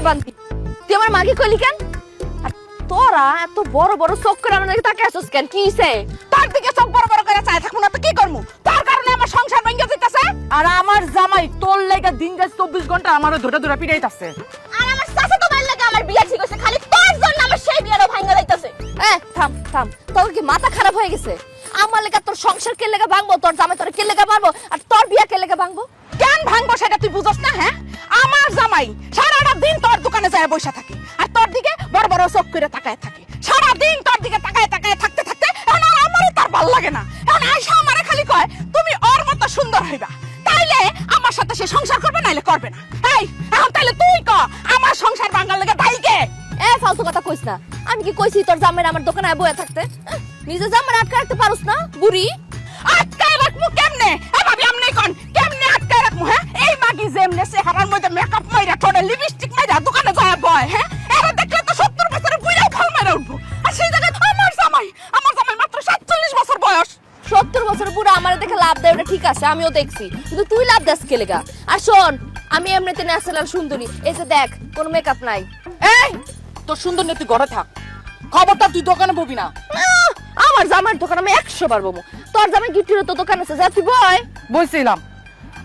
বান্তি তুই আমার মাকে কইলি কেন আর তোরা এত বড় বড় চোখ করে আমার দিকে তাকিয়ে আছিস কেন কি হইছে তার দিকে চোখ বড় বড় করে চাই থাকবো না তো কি করবো তার কারণে আমার সংসার ভেঙে যাইতাছে আর আমার জামাই তোর লাগা দিন গাছ 24 ঘন্টা আমারে ধরে ধরে পিটাইতাছে আর আমার চাচা তো ভাই লাগে আমার বিয়া ঠিক হইছে খালি তোর জন্য আমার সেই বিয়ারও ভাঙা যাইতাছে থাম থাম তোর কি মাথা খারাপ হয়ে গেছে আমার লাগা তোর সংসার কে লাগা ভাঙবো তোর জামাই তোর কে লাগা মারবো আর তোর বিয়া কে লাগা ভাঙবো কেন ভাঙবো সেটা তুই বুঝছ না হ্যাঁ আমার জামাই সারাটা দিন তোর দোকানে যায় বসে থাকে আর তোর দিকে বড় বড় চোখ করে তাকায় থাকে সারা দিন তোর দিকে তাকায় তাকায় থাকতে থাকতে এখন আর আমারই তার ভালো লাগে না এখন আয়সা আমারে খালি কয় তুমি ওর মতো সুন্দর হইবা তাইলে আমার সাথে সে সংসার করবে নাইলে করবে না এই এখন তাইলে তুই ক আমার সংসার ভাঙার লাগে দায়ী কে ফালতু কথা কইস না আমি কি কইছি তোর জামাই আমার দোকানে বসে থাকতে নিজে জামাই আটকে রাখতে পারুস না বুড়ি আটকায় রাখমু কেমনে ভাবি আমনে কোন কেমনে আটকায় রাখমু হ্যাঁ এই মাগি যেমনে চেহারার মধ্যে মেকআপ মাইরা ঠোঁটে লিপস্টিক মাইরা দোকানে যায় বয় হ্যাঁ এরা দেখলে তো 70 বছরের বুইড়াও খাল মাইরা উঠবো আর সেই জায়গায় আমার জামাই মাত্র 47 বছর বয়স 70 বছর বুড়া আমার দেখে লাভ দেয় ওটা ঠিক আছে আমিও দেখছি কিন্তু তুই লাভ দাস কে লেগা আর শোন আমি এমনিতে ন্যাচারাল সুন্দরী এসে দেখ কোন মেকআপ নাই এই তোর সুন্দর নেই তুই ঘরে থাক খবরটা তুই দোকানে ববি না আমার জামার দোকান আমি 100 বার বমু তোর জামাই গিফটের তো দোকান আছে যা তুই বয় বলছিলাম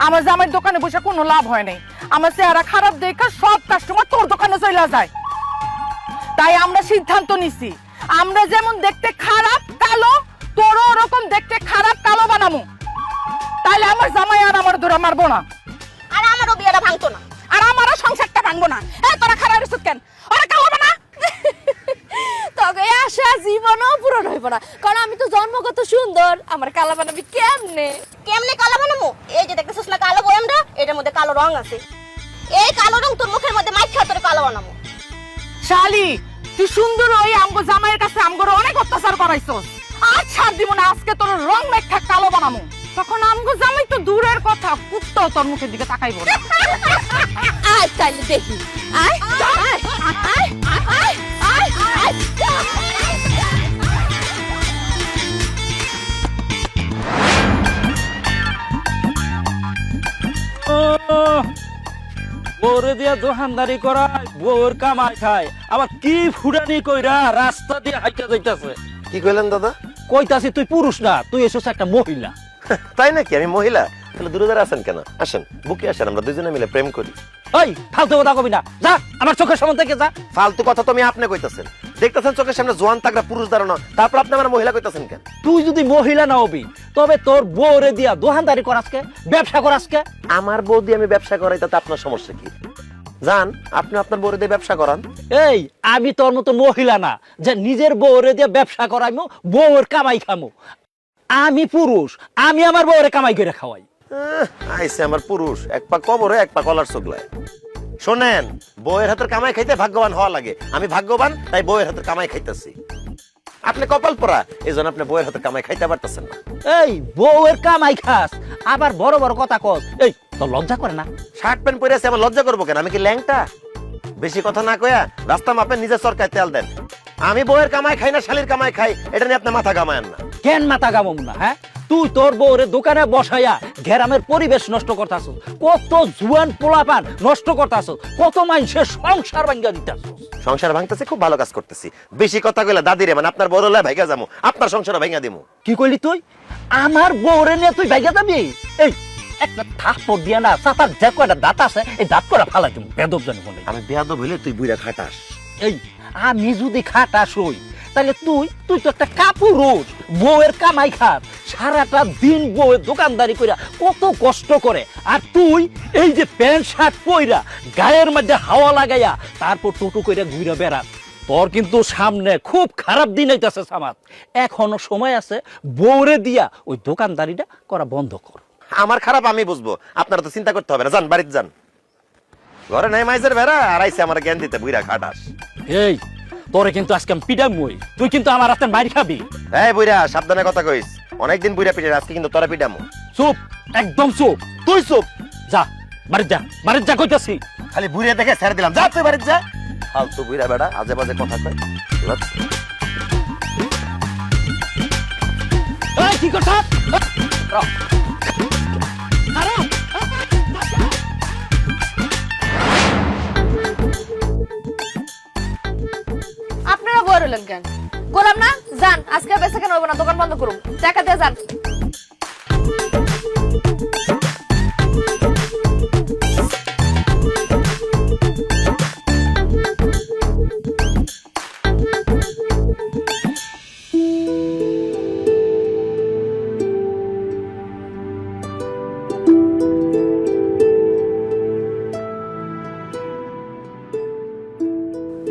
আমার জামাইয়ের দোকানে বসে কোনো লাভ হয় নাই আমার চেহারা খারাপ দেখে সব কাস্টমার তোর দোকানে চলে যায় তাই আমরা সিদ্ধান্ত নিছি আমরা যেমন দেখতে খারাপ কালো তোরও ওরকম দেখতে খারাপ কালো বানামু তাইলে আমার জামাই আর আমার ধরে মারবো না আর আমারও বিয়েটা ভাঙতো না আর আমারও সংসারটা ভাঙবো না তোরা খারাপ রিসুত কেন ওরা কালো বানা তোকে আশা জীবনও পূরণ হইব না কারণ আমি তো জন্মগত সুন্দর আমার কালা বানাবি কেমনে কেমনে কালা বানাবো এই যে দেখতেছিস না কালো বয়ামটা এটার মধ্যে কালো রং আছে এই কালো রং তোর মুখের মধ্যে মাইখা তোর কালো বানাবো শালি তুই সুন্দর ওই আমগো জামাইয়ের কাছে আমগো অনেক অত্যাচার করাইছস আজ ছাড় দিব না আজকে তোর রং মেখা কালো বানামু তখন আমগো জামাই তো দূরের কথা কুত্তাও তোর মুখের দিকে তাকাইবো না আয় তাইলে দেখি আয় আয় আয় আয় আয় আয় বউরে দিয়া দোকানদারি করায় বউর কামাই খায় আবার কি ফুরানি কইরা রাস্তা দিয়ে হাইটা যাইতাছে কি কইলেন দাদা? কইতাছি তুই পুরুষ না তুই এসেছ একটা মহিলা তাই নাকি? আমি মহিলা? তাহলে দূরে দাঁড়া আছেন কেন? আসেন বুকে আসেন, আমরা দুজনে মিলে প্রেম করি। ওই ফালতু কথা কবি না, যা আমার চোখের সামনে থেকে যা। ফালতু কথা তো আমি আপনি কইতাছেন, দেখতেছেন চোখের সামনে জোয়ান তাগড়া পুরুষ দাঁড়ানো, তারপর আপনি আমার মহিলা কইতাছেন কেন? তুই যদি মহিলা না হবি তবে তোর বউরে দিয়া দোকানদারি করাসকে, ব্যবসা করাসকে। আমার বউ দিয়ে আমি ব্যবসা করাই, তাতে আপনার সমস্যা কি? জান, আপনি আপনার বউরে দিয়ে ব্যবসা করান। এই আমি তোর মতো মহিলা না যে নিজের বউরে দিয়ে ব্যবসা করাইমু, বউর কামাই খামু। আমি পুরুষ, আমি আমার বউরে কামাই করে খাওয়াই। আইসে আমার পুরুষ, এক পা কবরে এক পা কলার চোগলায়। শোনেন, বউয়ের হাতের কামাই খাইতে ভাগ্যবান হওয়া লাগে। আমি ভাগ্যবান, তাই বউয়ের হাতের কামাই খাইতেছি। আপনি কপাল পরা, এজন্য আপনি বউয়ের হাতের কামাই খাইতে পারতেছেন না। এই বউয়ের কামাই খাস আবার বড় বড় কথা কস, এই তোর লজ্জা করে না? শার্ট প্যান্ট পরে আছে, আমার লজ্জা করবো কেন? আমি কি ল্যাংটা? বেশি কথা না কয়া রাস্তা মাপে নিজের সরকার তেল দেন। আমি বউয়ের কামাই খাই না শালির কামাই খাই, এটা নিয়ে আপনি মাথা ঘামায়েন না। কেন মাথা গামম না? হ্যাঁ, তুই তোর বউরে দোকানে বসাইয়া গ্রামের পরিবেশ নষ্ট করতাছ, কত জুয়ান পোলাপান নষ্ট করতাছ, কত মানুষের সংসার ভাঙ্গা দিতাছ। সংসার ভাঙতেছে, খুব ভালো কাজ করতেছি। বেশি কথা কইলে দাদিরে মানে আপনার বড় লাই ভাইগা যাবো, আপনার সংসার ভাঙা দিমু। কি কইলি তুই? আমার বউরে নিয়ে তুই ভাইগা যাবি? এই একটা থাপ্পড় দিয়া না চাতার যে কয়টা দাঁত আছে এই দাঁত করে ফালাই দিমু, বেদব জানি বলে। আমি বেয়াদব হইলে তুই বুইরা খাটাস। এই আমি যদি খাটাস হই তাহলে তুই তো একটা কাপুরুষ, বউয়ের কামাই খাস, সারাটা দিন বউয়ের দোকানদারি কইরা কত কষ্ট করে, আর তুই এই যে প্যান্ট শার্ট পইরা গায়ের মধ্যে হাওয়া লাগাইয়া তারপর টোটো কইরা ঘুরে বেড়াস। তোর কিন্তু সামনে খুব খারাপ দিন আইতাছে সামাদ। এখনো সময় আছে, বউরে দিয়া ওই দোকানদারিটা করা বন্ধ কর। আমার খারাপ আমি বুঝবো, আপনারা তো চিন্তা করতে হবে না। যান বাড়িতে যান, ঘরে নাই মাইজের বেড়া আর আইছে আমার জ্ঞান দিতে বুইরা খাটাস। এই তোরে কিন্তু আজকে আমি পিটামই, তুই কিন্তু আমার হাতে মাইর খাবি। এই বুইরা, সাবধানে কথা কইস। অনেকদিন বুইরা পিটে, আজকে কিন্তু তোরা পিটামু। চুপ, একদম চুপ। তুই চুপ। যা বাড়িতে যা, বাড়িতে যা কইতাছি। খালি বুইরা দেখে ছেড়ে দিলাম, যা তুই বাড়িতে যা। ফালতু বুইরা বেড়া, আজে বাজে কথা কয়। এই কি করছ? আরে করলেন কেন? করলাম না, যান আজকে বেচা কেন হইব না, দোকান বন্ধ করুন, টাকা দিয়ে যান।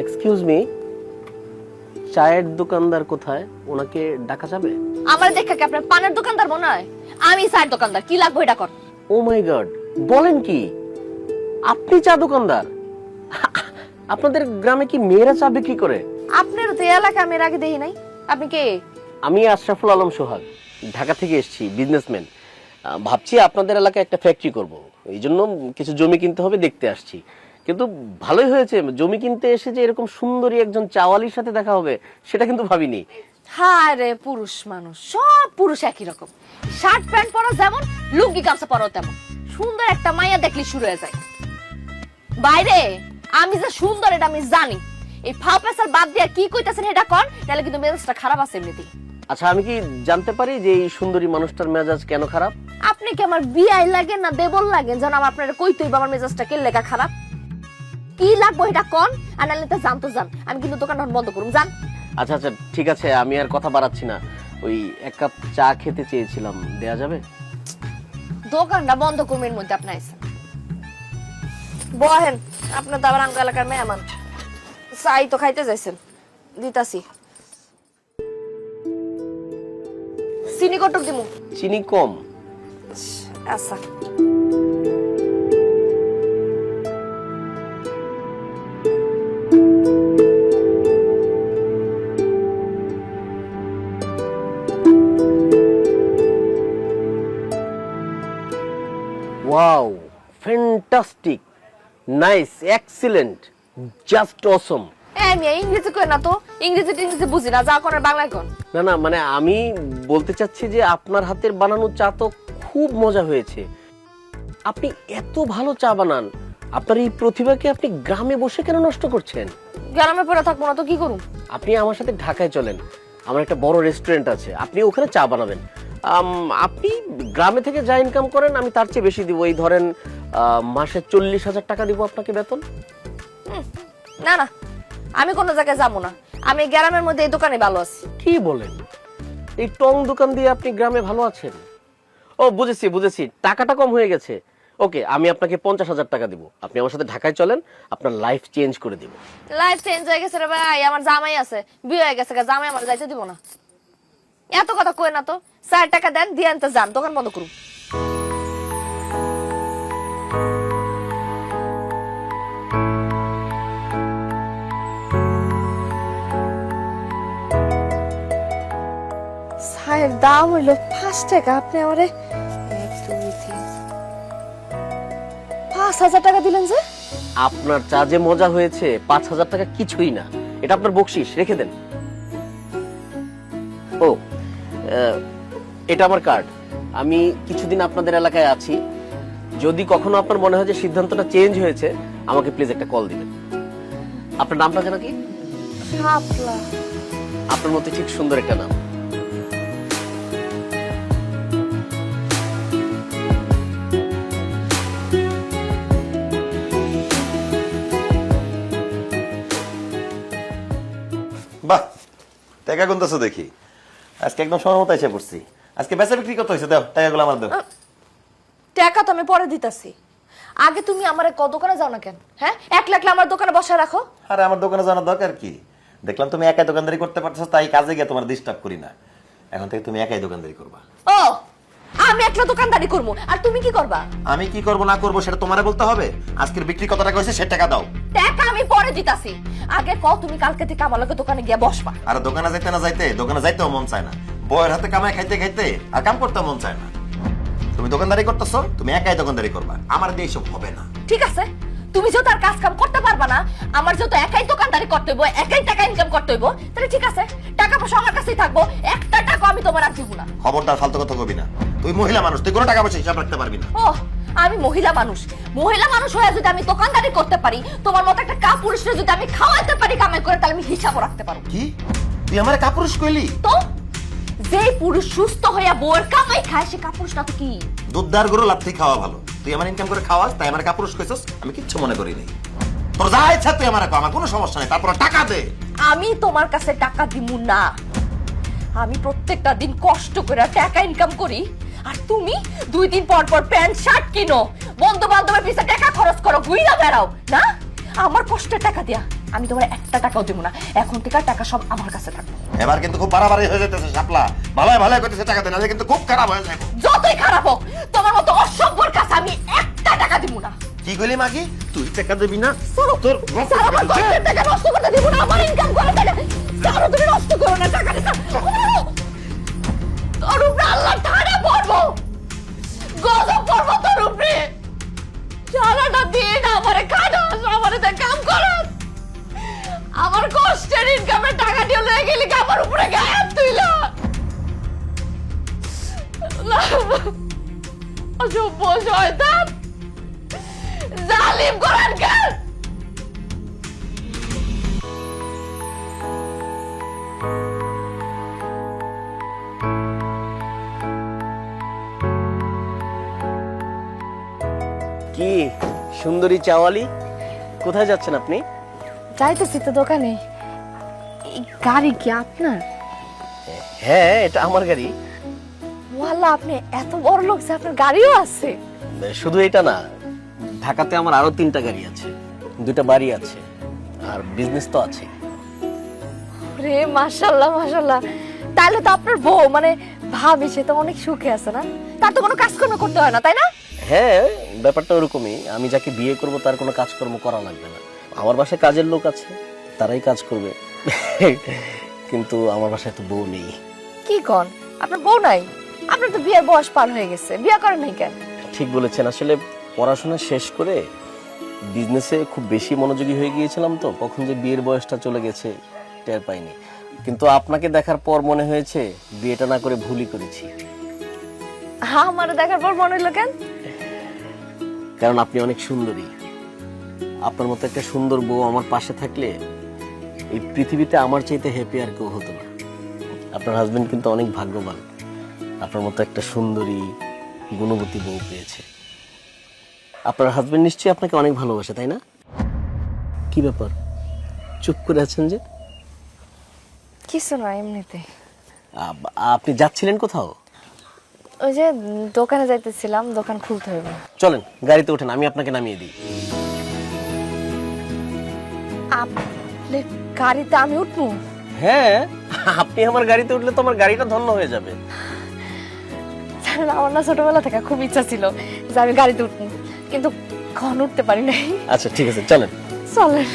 এক্সকিউজ মি, চায়ের দোকানদার কোথায়? ওনাকে ডাকা যাবে? আমার দেখা কি আপনার পানের দোকানদার মনে হয়? আমি চায়ের দোকানদার, কি লাগবে এটা কর। ও মাই গড, বলেন কি আপনি চা দোকানদার? আপনাদের গ্রামে কি মেয়েরা চা বিক্রি করে? আপনার তো এই এলাকা আমি এর আগে দেখি নাই। আপনি কে? আমি আশরাফুল আলম সোহাগ, ঢাকা থেকে এসেছি, বিজনেসম্যান। ভাবছি আপনাদের এলাকায় একটা ফ্যাক্টরি করব, এই জন্য কিছু জমি কিনতে হবে, দেখতে আসছি। কিন্তু ভালোই হয়েছে, জমি কিনতে এসে যে এরকম সুন্দরী একজন চাওয়ালির সাথে দেখা হবে সেটা কিন্তু ভাবিনি। হায় রে, পুরুষ মানুষ, সব পুরুষ একই রকম, শার্ট প্যান্ট পরা যেমন, লুঙ্গি গামছা পরাও তেমন। সুন্দর একটা মাইয়া দেখলে শুরু হয়ে যায়। বাইরে আমি যে সুন্দর এটা আমি জানি। এই ফাও পেছার বাদ দিয়ে কি কইতাছেন এটা কর, তাহলে কিন্তু মেজাজটা খারাপ আছে এমনিতেই। আচ্ছা, আমি কি জানতে পারি যে এই সুন্দরী মানুষটার মেজাজ কেন খারাপ? আপনি কি আমার বিয়াই লাগেন না দেবল লাগেন যেন আপনার কইতেই বা আমার মেজাজটা কে লেখা খারাপ? কি লাগবে এটা কোন, আর নাহলে তো জানতো জান, আমি কিন্তু দোকানটা বন্ধ করুম, জান। আচ্ছা আচ্ছা, ঠিক আছে, আমি আর কথা বাড়াচ্ছি না। ওই এক কাপ চা খেতে চেয়েছিলাম, দেয়া যাবে? দোকানটা বন্ধ করুমের মধ্যে আপনি আইছেন, বহেন। আপনার তো আবার আঙ্গ এলাকার মেহমান, চাই তো খাইতে যাইছেন, দিতাছি। চিনি কটক দিমু? চিনি কম। আচ্ছা। Wow, fantastic, nice, excellent, just অসম। আমি ইংরেজি কই না তো, ইংরেজি বুঝি না, যা করার বাংলায় কোন। না না, মানে আমি বলতে চাচ্ছি যে আপনার হাতের বানানো চা তো খুব মজা হয়েছে। আপনি এত ভালো চা বানান, আপনার এই প্রতিভাকে আপনি গ্রামে বসে কেন নষ্ট করছেন? গ্রামে পড়ে থাকবো না তো কি করুম? আপনি আমার সাথে ঢাকায় চলেন, আমার একটা বড় রেস্টুরেন্ট আছে, আপনি ওখানে চা বানাবেন। আপনি গ্রামে থেকে যা ইনকাম করেন আমি তার চেয়ে বেশি দিব। এই ধরেন মাসে 40,000 টাকা দিব আপনাকে বেতন। না না, আমি কোনো জায়গায় যাবো না, আমি গ্রামের মধ্যে এই দোকানে ভালো আছি। কি বলেন? এই টং দোকান দিয়ে আপনি গ্রামে ভালো আছেন? ও বুঝেছি বুঝেছি, টাকাটা কম হয়ে গেছে। ওকে, আমি আপনাকে 50,000 টাকা দিব, আপনি আমার সাথে ঢাকায় চলেন, আপনার লাইফ চেঞ্জ করে দিব। লাইফ চেঞ্জ হয়ে গেছে রে ভাই, আমার জামাই আছে, বিয়ে হয়ে গেছে, জামাই আমার যাইতে দিব না। এত কথা কই না তো, 4 টাকা দেন, দিয়ে আনতে যান, দোকান বন্ধ করুন। চায়ের দাম হইল 5 টাকা, আপনি আমারে 5,000 টাকা দিলেন যে? আপনার চা যে মজা হয়েছে, 5,000 টাকা কিছুই না, এটা আপনার বকশিশ, রেখে দেন। ও, এটা আমার কার্ড। আমি কিছুদিন আপনাদের এলাকায় আছি, যদি কখনো আপনার মনে হয় যে সিদ্ধান্তটা চেঞ্জ হয়েছে, আমাকে প্লিজ একটা কল দিবেন। আপনার নামটা যেন কি? শাপলা। আপনার মতো ঠিক সুন্দর একটা নাম। বাহ, টাকা গুনতেছো দেখি, আজকে একদম সময় মতো এসে পড়ছি। আজকে বেচা বিক্রি কত হয়েছে? দাও টাকাগুলো আমার দাও। টাকা তো আমি পরে দিতাছি, আগে তুমি আমার দোকানে যাও না কেন? হ্যাঁ, 1 লাখ আমার দোকানে বসে রাখো। আরে আমার দোকানে জানার দরকার কি? দেখলাম তুমি একাই দোকানদারি করতে পারছো, তাই কাজে গিয়ে তোমার ডিস্টার্ব করি না। এখন থেকে তুমি একাই দোকানদারি করবা। ও, আমি একলা দোকানদারি করবো, আর তুমি কি করবা? আমি কি করবো না করবো সেটা তোমারে বলতে হবে। আজকের বিক্রি কত টাকা হয়েছে সে টাকা দাও। টাকা আমি পরে দিতাছি, আগে কও তুমি কালকে থেকে আমার লগে দোকানে গিয়ে বসবা। আর দোকানে যাইতে না যাইতে, দোকানে যাইতেও মন চায় না, বউয়ের হাতে কামাই খাইতে খাইতে আর কাম করতে মন চায় না। তুমি দোকানদারি করতেছো, তুমি একাই দোকানদারি করবা, আমার দিয়ে এসব হবে না। ঠিক আছে, তুমি যেহেতু আর কাজ কাম করতে পারবা না, আমার যেহেতু একাই দোকানদারি করতে হইব, একাই টাকা ইনকাম করতে হইব, তাহলে ঠিক আছে, টাকা পয়সা আমার কাছেই থাকবো, একটা টাকা আমি তোমার আর দিব না। খবরদার ফালতু কথা কবি না, তুই মহিলা মানুষ, তুই কোনো টাকা পয়সা হিসাব রাখতে পারবি না। ও, আমি মহিলা মানুষ হয়ে যদি আমি দোকানদারি করতে পারি, তোমার মতো একটা কাপুরুষরে যদি আমি খাওয়াতে পারি কামাই করে, তাহলে আমি হিসাবও রাখতে পারবো। কি তুই আমার কাপুরুষ কইলি? তো যে পুরুষ সুস্থ হইয়া বউয়ের কামাই খায় সে কাপুরুষটা তো কি? দুধদার গরু লাত্তি খাওয়া ভালো। তুই আমার ইনকাম করে খাওয়াস, তাই আমার কাপুরুষ কইছস, আমি কিচ্ছু মনে করি নাই। তোর যা ইচ্ছা তুই আমার কো, আমার কোনো সমস্যা নাই, তারপর টাকা দে। আমি তোমার কাছে টাকা দিমু না। আমি প্রত্যেকটা দিন কষ্ট করে টাকা ইনকাম করি, আর তুমি 2 দিন পর পর প্যান্ট শার্ট কিনো, বন্ধু বান্ধবের পিছে টাকা খরচ করো, ঘুইরা বেড়াও না। আমার কষ্টের টাকা দিয়া আমি তোমার একটা টাকাও দেবো না। এখন থেকে টাকা সব আমার কাছে থাকবে। এবার কিন্তু খুব বাড়াবাড়ি হয়ে যেতেছে শাপলা। ভালোই ভালোই কইতেছে টাকা দে, নালে কিন্তু খুব খারাপ হয়ে যাবে। যতই খারাপ হোক, তোমার মতো অসভ্যর কাছে আমি একটা টাকা দিব না। কি কইলি মাগি? তুই টাকা দিবি না? সারো, তোর সারো, আমার কষ্টের টাকা নষ্ট করতে দিব না। আমার ইনকাম করে টাকা সারো, তুমি নষ্ট করো না টাকা। তোর উপরে আল্লাহ ঠাড়া পড়বো, গজব পড়বো তোর উপরে। সারাটা দিন আমারে খাটাস, আমারে দিয়ে কাম করাস, আমার কষ্টের ইনকামের টাকা দিয়ে লয়ে গেলি আমার উপরে গায়ে তুইলা। অসভ্য শয়তান, জালিম কোরআনকার। কি সুন্দরী চাওয়ালি, কোথায় যাচ্ছেন আপনি? যাইতেছি তো দোকানে। এই গাড়ি কি আপনার? হ্যাঁ, এটা আমার গাড়ি। ওয়াল্লাহ, আপনি এত বড় লোক যে আপনার গাড়িও আছে। শুধু এটা না, ঢাকাতে আমার আরো 3টা গাড়ি আছে, 2টা বাড়ি আছে, আর বিজনেস তো আছে। রে মাশাআল্লাহ মাশাআল্লাহ, তাহলে তো আপনার বউ মানে ভাবি সে তো অনেক সুখে আছে না? তার তো কোনো কাজকর্ম করতে হয় না, তাই না? হ্যাঁ, ব্যাপারটা ওরকমই। আমি যাকে বিয়ে করব তার কোনো কাজকর্ম করা লাগবে না। আমার বাসায় কাজের লোক আছে, তারাই কাজ করবে। কিন্তু আমার বাসায় তো বউ নেই। কি কোন, আপনার বউ নাই? আপনার তো বিয়ের বয়স পার হয়ে গেছে, বিয়ে করেন নাই কেন? ঠিক বলেছেন, আসলে পড়াশোনা শেষ করে বিজনেসে খুব বেশি মনোযোগী হয়ে গিয়েছিলাম, তো কখন যে বিয়ের বয়সটা চলে গেছে টের পাইনি। কিন্তু আপনাকে দেখার পর মনে হয়েছে বিয়েটা না করে ভুলই করেছি। হ্যাঁ, আমার দেখার পর মনে হলো কেন? কারণ আপনি অনেক সুন্দরী। আপনার মতো একটা সুন্দর বউ আমার পাশে থাকলে এই পৃথিবীতে আমার চাইতে হ্যাপি আর কেউ হতো না। আপনার হাজবেন্ড কিন্তু অনেক ভাগ্যবান, আপনার মতো একটা সুন্দরী গুণবতী বউ পেয়েছে। আপনার হাজবেন্ড নিশ্চয়ই আপনাকে অনেক ভালোবাসে, তাই না? কি ব্যাপার, চুপ করে আছেন যে? কিছু না, এমনিতে। আপনি যাচ্ছিলেন কোথাও? ওই যে দোকানে যাইতেছিলাম, দোকান খুলতে হবে। চলেন গাড়িতে ওঠেন, আমি আপনাকে নামিয়ে দিই। আপনি গাড়িতে আমি উঠবো? হ্যাঁ, আপনি আমার গাড়িতে উঠলে তো আমার গাড়িটা ধন্য হয়ে যাবে। জানেন, আমার না ছোটবেলা থেকে খুব ইচ্ছা ছিল যে আমি গাড়িতে উঠবো, কিন্তু কখন উঠতে পারি নাই। আচ্ছা ঠিক আছে, চলেন। চলেন।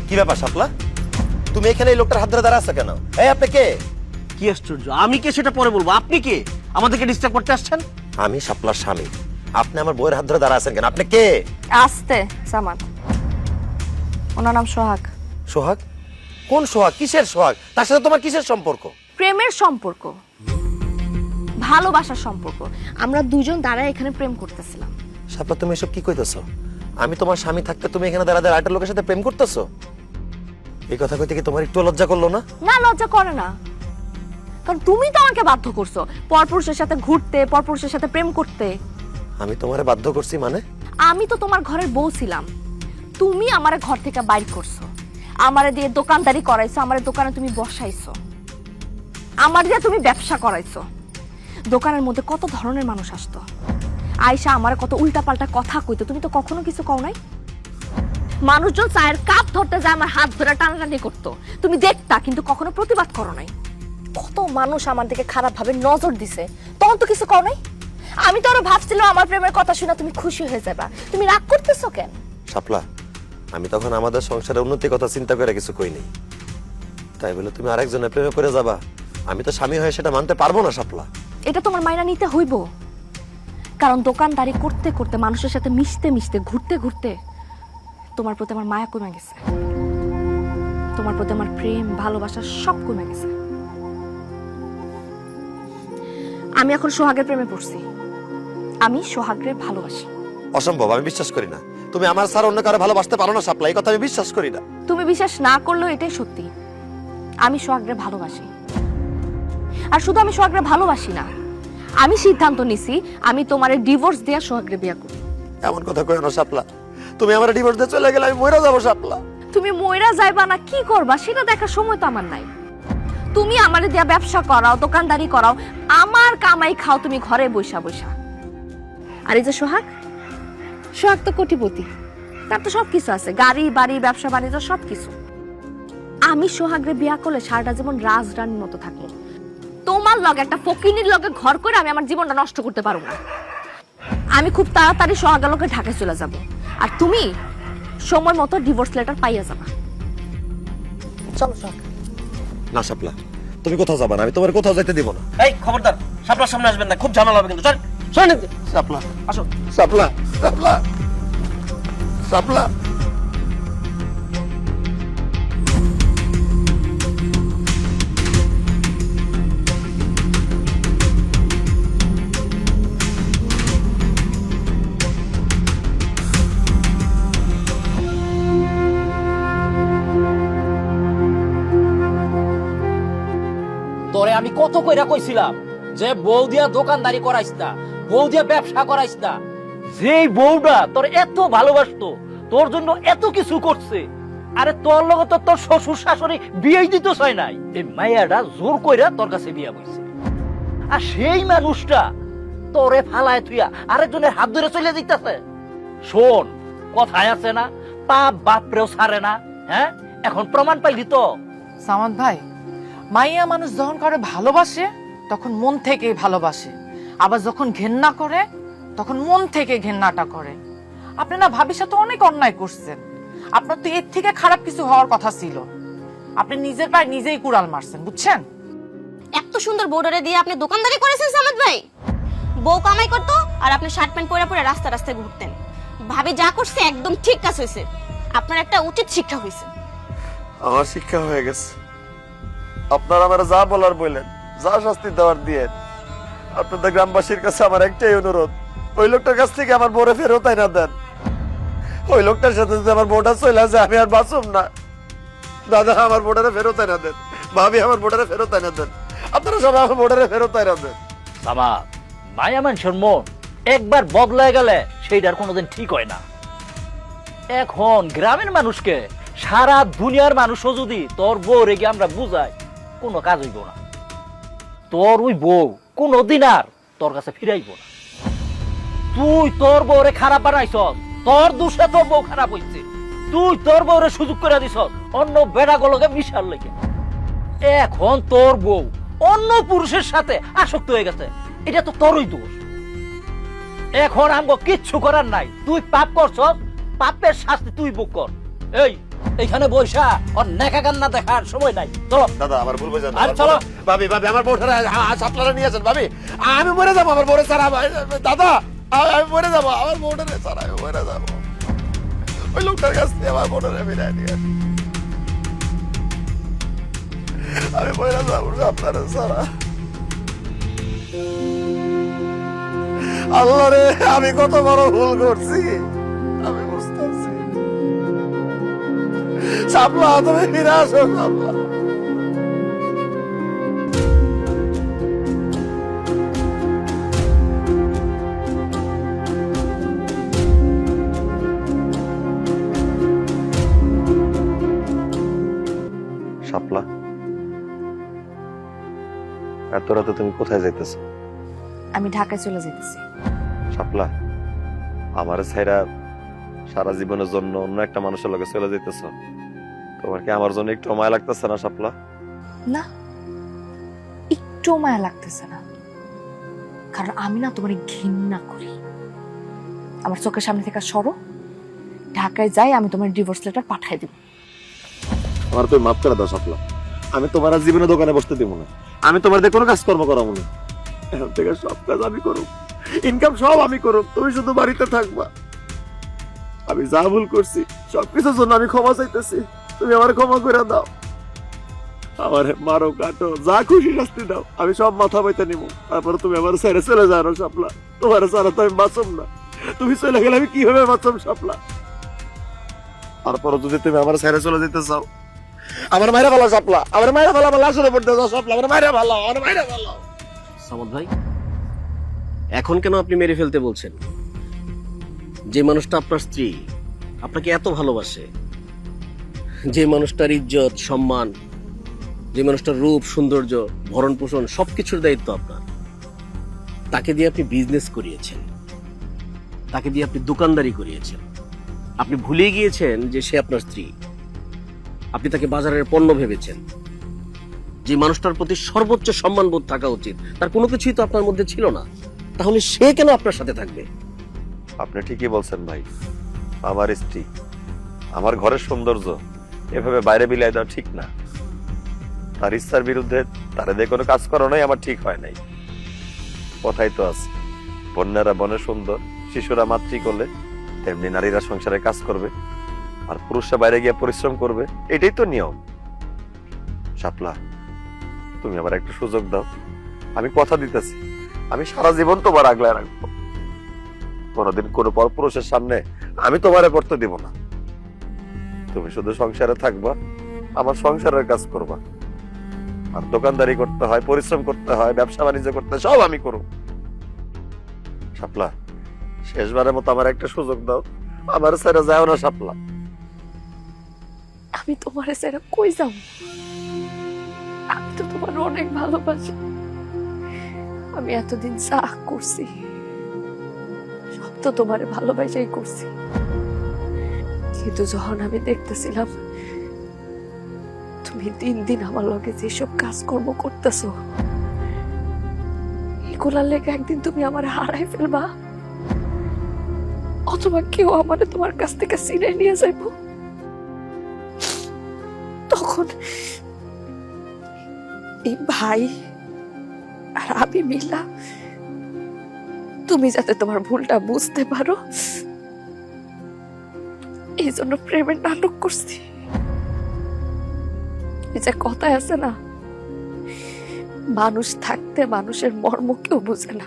কি ব্যাপার শাপলা, তুমি এখানে এই লোকটার হাত ধরে দাঁড়া আছো কেন? এই আপনি কে? কি আশ্চর্য, আমি কে সেটা পরে বলবো। আপনি কে আমাদেরকে ডিস্টার্ব করতে আসছেন? আমি শাপলার স্বামী। আপনি আমার বউয়ের হাত ধরে দাঁড়া আছেন কেন? আপনি কে? আস্তে সামান, ওনার নাম সোহাগ। সোহাগ? কোন সোহাগ? কিসের সোহাগ? তার সাথে তোমার কিসের সম্পর্ক? প্রেমের সম্পর্ক, ভালোবাসার সম্পর্ক। আমরা দুজন দাঁড়ায় এখানে প্রেম করতেছিলাম। শাপলা, তুমি এসব কি কইতেছো? আমি তোমার স্বামী থাকতে তুমি এখানে দাঁড়া দাঁড়া আরেকটা লোকের সাথে প্রেম করতেছো? এই কথা কইতে কি তোমার একটু লজ্জা করলো না? না, লজ্জা করে না, কারণ তুমি তো আমাকে বাধ্য করছো পরপুরুষের সাথে ঘুরতে, পরপুরুষের সাথে প্রেম করতে। আমি তোমারে বাধ্য করছি মানে? আমি তো তোমার ঘরের বউ ছিলাম, তুমি আমারে ঘর থেকে বাইর করছো, আমারে দিয়ে দোকানদারি করাইছো, আমারে দোকানে তুমি বসাইছো, আমার দিয়ে তুমি ব্যবসা করাইছো। দোকানের মধ্যে কত ধরনের মানুষ আসতো, আয়সা আমারে কত উল্টাপাল্টা কথা কইতো, তুমি তো কখনো কিছু কও নাই। মানুষজন চায়ের কাপ ধরতে যায় আমার হাত ধরে টানাটানি করতো, তুমি দেখতা কিন্তু কখনো প্রতিবাদ করো নাই। কত মানুষ আমার দিকে খারাপ ভাবে নজর দিছে, তখন তো কিছু কও নাই। আমি তো আরো ভাবছিলাম আমার প্রেমের কথা শুনে তুমি খুশি হয়ে যাবা, তুমি রাগ করতেছো কেন? শাপলা, আমি তখন আমাদের সংসারের উন্নতির কথা চিন্তা করে কিছু কইনি, তাই বলে তুমি আরেকজনের প্রেমে পড়ে যাবা, আমি তো স্বামী হয়ে সেটা মানতে পারবো না শাপলা। এটা তোমার মাইনা নিতে হইব, কারণ দোকানদারি করতে করতে, মানুষের সাথে মিশতে মিশতে, ঘুরতে ঘুরতে তোমার প্রতি আমার মায়া কমে গেছে, তোমার প্রতি আমার প্রেম ভালোবাসা সব কমে গেছে। আমি এখন সোহাগের প্রেমে পড়ছি, আমি সোহাগরে ভালোবাসি। অসম্ভব, আমি বিশ্বাস করি না। তুমি আমার ছাড়া অন্য কারো ভালোবাসতে পারো না শাপলা, এই কথা আমি বিশ্বাস করি না। তুমি বিশ্বাস না করলেও এটাই সত্যি, আমি সোহাগরে ভালোবাসি। আর শুধু আমি সোহাগরে ভালোবাসি না, আমি সিদ্ধান্ত নিছি আমি তোমারে ডিভোর্স দেয়া সোহাগরে বিয়ে করব। এমন কথা কই না শাপলা, তুমি আমার ডিভোর্স দিয়ে চলে গেলে আমি মরে যাবো শাপলা। তুমি মইরা যাইবা না কি করবা সেটা দেখার সময় তো আমার নাই। তুমি আমারে দিয়া ব্যবসা করাও, দোকানদারি করাও, আমার কামাই খাও তুমি ঘরে বইসা বইসা। আর এই যে সোহাগ, সোহাগ তো কোটিপতি, তার তো সবকিছু আছে, গাড়ি বাড়ি ব্যবসা বাণিজ্য সবকিছু। আমি সোহাগরে বিয়া করলে সারাটা জীবন রাজরানীর মতো থাকবো, তোমার লগে একটা ফকিনীর লগে ঘর করে আমি আমার জীবনটা নষ্ট করতে পারবো না। আমি খুব তাড়াতাড়ি সোহাগের লগে ঢাকায় চলে যাব, আর তুমি সময় মতো ডিভোর্স লেটার পাইয়া যাবা। চলো সোহাগ। না শাপলা, তুমি কোথাও যাবা না, আমি তোমার কোথাও যেতে দিব না। এই খবরদার, শাপলার সামনে আসবেন না, খুব ঝামেলা হবে কিন্তু। চল চল শাপলা, আসো। শাপলা, শাপলা, শাপলা। তোরে আমি কত কইরা কইছিলাম যে বউ দিয়া দোকানদারি করাইস না, বউ দিয়া ব্যবসা করাইস না। যেই বউটা তোর এত ভালোবাসতো, তোর জন্য এত কিছু করছে, আরে তোর লগে তো তোর শ্বশুর শাশুড়ি বিয়েই দিতে চায় নাই, এই মাইয়াটা জোর কইরা তোর কাছে বিয়া বইছে। আর সেই মানুষটা তোরে ফালায় থুইয়া আরেকজনের হাত ধরে চলে দিতেছে। শোন, কথায় আছে না, পাপ বাপরেও ছাড়ে না। হ্যাঁ, এখন প্রমাণ পাইলি তো। সামাদ ভাই, মাইয়া মানুষ যখন করে ভালোবাসে তখন মন থেকেই ভালোবাসে, আবার যখন ঘেন্না করে তখন মন থেকে ঘেন্নাটা করে। আপনি না ভাবির সাথে অনেক অন্যায় করছেন, আপনার তো এর থেকে খারাপ কিছু হওয়ার কথা ছিল। আপনি নিজের পায়ে নিজেই কুড়াল মারছেন, বুঝছেন? এত সুন্দর বউডারে দিয়ে আপনি দোকানদারি করেছেন সামাদ ভাই। বউ কামাই করতো আর আপনি শার্ট প্যান্ট পরে পরে রাস্তা রাস্তায় ঘুরতেন। ভাবি যা করছে একদম ঠিক কাজ হয়েছে, আপনার একটা উচিত শিক্ষা হয়েছে। আমার শিক্ষা হয়ে গেছে, আপনারা আমার যা বলার বললেন, যা শাস্তি দেওয়ার দিয়ে। আপনাদের গ্রামবাসীর কাছে আমার একটাই অনুরোধ, ওই লোকটার কাছ থেকে আমার বউরে ফেরত আইনা দেন। ওই লোকটার সাথে যদি আমার বউটা চলে যায় আমি আর বাঁচুম না। দাদা, আমার বউটারে ফেরত আইনা দেন। ভাবি, আমার বউটারে ফেরত আইনা দেন। আপনারা সবাই আমার বউটারে ফেরত আইনা দেন। সামা, মায়া মানুষের মন একবার বদলায় গেলে সেইটার কোনোদিন ঠিক হয় না। এখন গ্রামের মানুষকে সারা দুনিয়ার মানুষও যদি তোর বউ রেগে আমরা বুঝাই, কোনো কাজ হইব না। তোর ওই বউ কোনোদিন আর তোর কাছে ফিরাইব না। তুই তোর বউরে খারাপ বানাইছ, তোর দোষে তোর বউ খারাপ হইছে। তুই তোর বউরে সুযোগ করে দিছ অন্য বেড়াগুলোকে মিশার লেগে। এখন তোর বউ অন্য পুরুষের সাথে আসক্ত হয়ে গেছে, এটা তো তোরই দোষ। এখন আমগো কিচ্ছু করার নাই, তুই পাপ করছ, পাপের শাস্তি তুই ভোগ কর। এইখানে বৈশা ওর নেকা কান্না দেখার সময় নাই, চলো। দাদা, আমার ভুল বুঝেন। আরে চলো। ভাবি, ভাবি, আমার বউটারে আপনারা নিয়ে আসেন। ভাবি, আমি মরে যাবো, আমার বউরে ছাড়া। দাদা, আমি মরে যাবো, আমার বউটারে ছাড়া আমি মরে যাবো। ওই লোকটার কাছ থেকে আমার বউটারে ফিরাই নিয়ে আসেন। আমি মরে যাবো আপনারা ছাড়া। আল্লাহ রে, আমি কত বড় ভুল করছি আমি বুঝতেছি। শাপলা, তুমি ফিরে আসো শাপলা। এত রাতে তুমি কোথায় যাইতেছো? আমি ঢাকায় চলে যেতেছি। শাপলা, আমার ছাইরা সারা জীবনের জন্য অন্য একটা মানুষের লগে চলে যাইতেছো, তোমার কি আমার জন্য একটু মায়া লাগতেছে না শাপলা? না, একটু মায়া লাগতেছে না, কারণ আমি না তোমার ঘৃণা করি। আমার চোখের সামনে থেকে সরো, ঢাকায় যাই, আমি তোমার ডিভোর্স লেটার পাঠাই দিব। আমার তুমি মাফ করে দাও শাপলা, আমি তোমার আর জীবনে দোকানে বসতে দিব না, আমি তোমার দিয়ে কোনো কাজকর্ম করাবো না। এখন থেকে সব কাজ আমি করব, ইনকাম সব আমি করব, তুমি শুধু বাড়িতে থাকবা। আমি যা ভুল করছি সবকিছুর জন্য আমি ক্ষমা চাইতেছি, তুমি আমার ক্ষমা করে দাও। আমার মারো কাটো যা খুশি শাস্তি দাও, আমি সব মাথা বইতে নিব। তারপরে তুমি আমার ছেড়ে চলে যাও না শাপলা, তোমার ছাড়া তো আমি বাঁচব না। তুমি চলে গেলে আমি কিভাবে বাঁচব শাপলা? তারপরে যদি তুমি আমার ছেড়ে চলে যেতে চাও, আমার মায়েরা ভালো শাপলা, আমার মায়েরা ভালো, আমার লাশের উপর দিয়ে যাও শাপলা, আমার মায়েরা ভালো, আমার মায়েরা ভালো। সামাদ ভাই, এখন কেন আপনি মেরে ফেলতে বলছেন? যে মানুষটা আপনার স্ত্রী, আপনাকে এত ভালোবাসে, যে মানুষটার ইজ্জত সম্মান, যে মানুষটার রূপ সৌন্দর্য ভরণ পোষণ সবকিছুর দায়িত্ব আপনার, তাকে দিয়ে আপনি বিজনেস করিয়েছেন, তাকে দিয়ে আপনি দোকানদারি করিয়েছেন। আপনি ভুলে গিয়েছেন যে সে আপনার স্ত্রী। আপনি তাকে বাজারের পণ্য ভেবেছেন। যে মানুষটার প্রতি সর্বোচ্চ সম্মানবোধ থাকা উচিত, তার কোনো কিছুই তো আপনার মধ্যে ছিল না। তাহলে সে কেন আপনার সাথে থাকবে? আপনি ঠিকই বলছেন ভাই, আমার স্ত্রী, আমার ঘরের সৌন্দর্য এভাবে বাইরে বিলাই দেওয়া ঠিক না। তার ইচ্ছার বিরুদ্ধে তারা দিয়ে কোনো কাজ করানোই আমার ঠিক হয় নাই। কথাই তো আছে, বন্যারা বনে সুন্দর, শিশুরা মাতৃ করলে, তেমনি নারীরা সংসারে কাজ করবে, আর পুরুষরা বাইরে গিয়ে পরিশ্রম করবে, এটাই তো নিয়ম। শাপলা, তুমি আবার একটা সুযোগ দাও, আমি কথা দিতেছি, আমি সারা জীবন তোমার আগলায় রাখবো। কোনোদিন কোনো পরপুরুষের সামনে আমি তোমারে করতে দিব না। তুমি শুধু সংসারে থাকবা, আমার সংসারের কাজ করবা, আর দোকানদারি করতে হয়, পরিশ্রম করতে হয়, ব্যবসা বাণিজ্য করতে হয়, সব আমি করব। শাপলা, শেষবারের মতো আমার একটা সুযোগ দাও, আমার ছেড়ে যাও না শাপলা। আমি তোমার ছেড়ে কই যাব? আমি তো তোমার অনেক ভালোবাসি। আমি এতদিন যা করছি সব তো তোমার ভালোবাসাই করছি, কিন্তু যখন আমি দেখতেছিলাম তুমি দিন দিন আমার লগে যেসব কাজকর্ম করতেছো, এগুলার লেগে একদিন তুমি আমার হারাই ফেলবা, অথবা কেউ আমারে তোমার কাছ থেকে ছিনে নিয়ে যাইব, তখন এই ভাই আর আমি মিলা তুমি যাতে তোমার ভুলটা বুঝতে পারো এই জন্য প্রেমের নাটক করছি। এই যে কথায় আছে না, মানুষ থাকতে মানুষের মর্ম কেউ বুঝে না,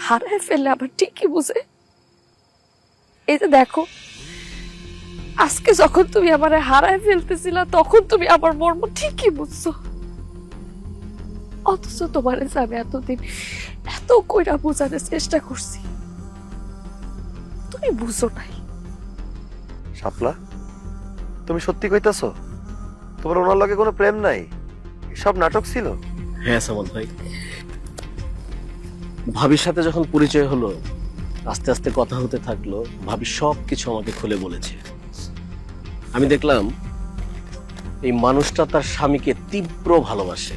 হারায় ফেলে আবার ঠিকই বুঝে। এই যে দেখো, আজকে যখন তুমি আমার হারায় ফেলতেছিলা, তখন তুমি আমার মর্ম ঠিকই বুঝছো, অথচ তোমার আমি এতদিন এত কইরা বোঝানোর চেষ্টা করছি, তুমি বুঝো নাই। শাপলা, তুমি সত্যি কইতাছো তোমার ওনার লগে কোনো প্রেম নাই, সব নাটক ছিল? হ্যাঁ সামাদ ভাই, ভাবির সাথে যখন পরিচয় হলো, আস্তে আস্তে কথা হতে থাকলো, ভাবি সবকিছু আমাকে খুলে বলেছে। আমি দেখলাম এই মানুষটা তার স্বামীকে তীব্র ভালোবাসে।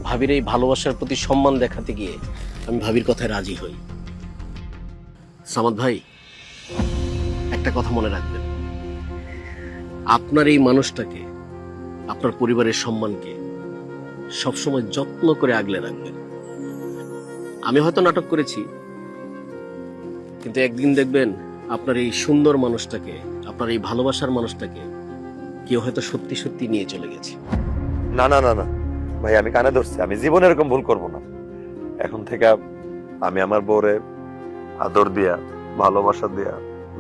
ভাবির এই ভালোবাসার প্রতি সম্মান দেখাতে গিয়ে আমি ভাবির কথায় রাজি হই। সামাদ ভাই, একটা কথা মনে রাখবেন, আপনার এই মানুষটাকে, আপনার পরিবারের সম্মানকে সবসময় যত্ন করে আগলে রাখবেন। আমি হয়তো নাটক করেছি, কিন্তু একদিন দেখবেন আপনার এই সুন্দর মানুষটাকে, আপনার এই ভালোবাসার মানুষটাকে কেউ হয়তো সত্যি সত্যি নিয়ে চলে গেছে। না না না না ভাই, আমি কানে ধরছি, আমি জীবনে এরকম ভুল করব না। এখন থেকে আমি আমার বউরে আদর দিয়া, ভালোবাসা দিয়া,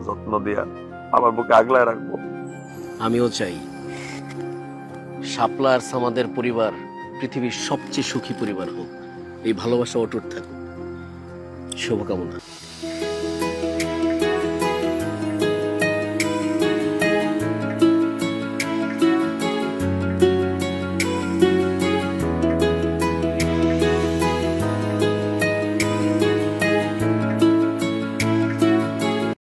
যত্ন দিয়া আমার বুকে আগলায় রাখবো। আমিও চাই শাপলা আর সামাদের পরিবার পৃথিবীর সবচেয়ে সুখী পরিবার হোক, এই ভালোবাসা অটুট থাকুক। শুভকামনা।